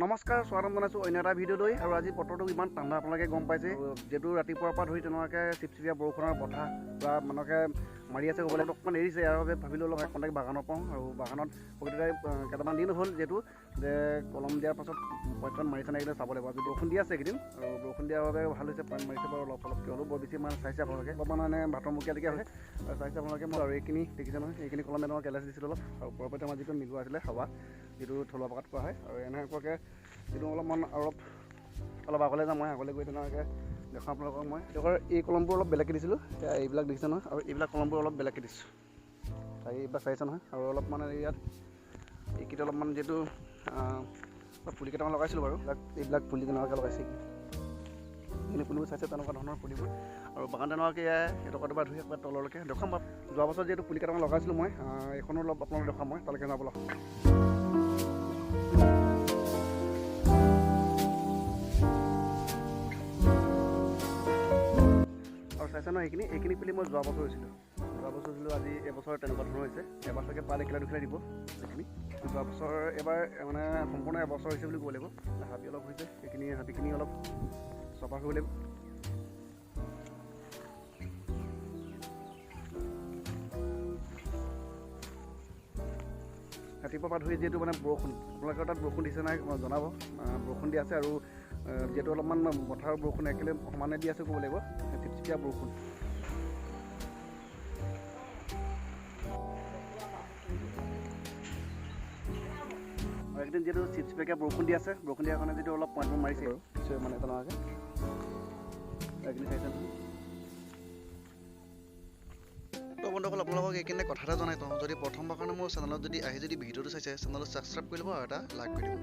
নমস্কাৰ, স্বাগতম জনাইছোঁ অন্য এটা ভিডিঅ'লৈ। আৰু আজি বতৰটো ইমান ঠাণ্ডা, আপোনালোকে গম পাইছে। যিহেতু ৰাতিপুৱাৰ পৰা ধৰি তেনেকুৱাকৈ চিপচিপীয়া বৰষুণৰ বতাহ বা মানুহকে মাৰি আছে, ক'বলৈ অকণমান এৰিছে। ইয়াৰ বাবে ভাবিলোঁ অলপ কণ্টেক্ট বাগানত পাওঁ। আৰু বাগানত প্ৰকৃততে কেইটামান দিন হ'ল যিহেতু যে কলম দিয়াৰ পাছত পইণ্টত মাৰিছে নাই চাব লাগিব। আজি বৰষুণ দি আছে এইকেইদিন, আৰু বৰষুণ দিয়াৰ বাবে ভাল হৈছে, পইণ্ট মাৰিছে বাৰু অলপ অলপকৈ হ'লেও বৰ বেছি মানে চাইছে আপোনালোকে অলপমান মানে ভাতৰ মুখীয়ালৈকে হৈছে চাইছে আপোনালোকে। মই আৰু এইখিনি দেখিছে নহয়, এইখিনি কলম মই কেলেজ দিছিলোঁ অলপ, আৰু ওপৰৰ আমাৰ যিটো মিলোৱা আছিলে হাৱা, যিটো থলুৱা ভাষাত কোৱা হয়। আৰু এনেকুৱাকৈ যিটো অলপমান অলপ আগলৈ যাম, মই আগলৈ গৈ তেনেকুৱাকৈ দেখাওঁ আপোনালোকক। মই তেওঁলোকৰ এই কলমবোৰ অলপ বেলেগকৈ দিছিলোঁ, এতিয়া এইবিলাক দেখিছে নহয়। আৰু এইবিলাক কলমবোৰ অলপ বেলেগকৈ দিছোঁ, এইবিলাক চাইছে নহয়। আৰু অলপ মানে ইয়াত এইকেইটা অলপমান যিহেতু পুলি কেইটামান লগাইছিলোঁ বাৰু, এইবিলাক পুলি তেনেকুৱাকৈ লগাইছে। এইখিনি পুলিবোৰ চাইছে তেনেকুৱা ধৰণৰ পুলিবোৰ। আৰু বাগান তেনেকুৱাকৈ এটকা দুবাৰ ধুই একবাৰ তললৈকে দেখুৱাম বাৰু। যোৱা বছৰ যিহেতু পুলি কেইটামান লগাইছিলোঁ মই, এইখনো অলপ আপোনালোকে দেখুৱাম মই, তালৈকে যাবলৈ। আৰু চাইছে নহয়, এইখিনি পুলি মই যোৱা বছৰ হৈছিলোঁ, আজি এবছৰ তেনেকুৱা ধৰণৰ হৈছে। এবাৰ চাগে পাত এখিলা দুখিলা দিব এইখিনি। যোৱা বছৰ এবাৰ মানে সম্পূৰ্ণ এবছৰ হৈছে বুলি ক'ব লাগিব। হাবি অলপ হৈছে, এইখিনি হাবিখিনি অলপ চফা কৰিব লাগিব। ৰাতিপুৱাৰ পৰা ধৰি যিহেতু মানে বৰষুণ, আপোনালোকৰ তাত বৰষুণ দিছে নাই জনাব। বৰষুণ দি আছে, আৰু যিহেতু অলপমান পথাৰৰ বৰষুণ একেলগে সমানে দি আছে ক'ব লাগিব, চিপচিপীয়া বৰষুণ। আৰু এইকেইদিন যিহেতু চিপচিপীয়াকৈ বৰষুণ দি আছে, বৰষুণ দিয়াৰ কাৰণে যিটো অলপ পইণ্ট মাৰিছে আৰু মানে তেনেকুৱাকৈ এইখিনি চাইছে নহয়। তো বন্ধুসকল, আপোনালোকক এইখিনি কথা এটা জনাই থওঁ, যদি প্ৰথমবাৰৰ কাৰণে মোৰ চেনেলত যদি ভিডিঅ'টো চাইছে, চেনেলটো ছাবস্ক্ৰাইব কৰি ল'ব আৰু এটা লাইক কৰি দিব।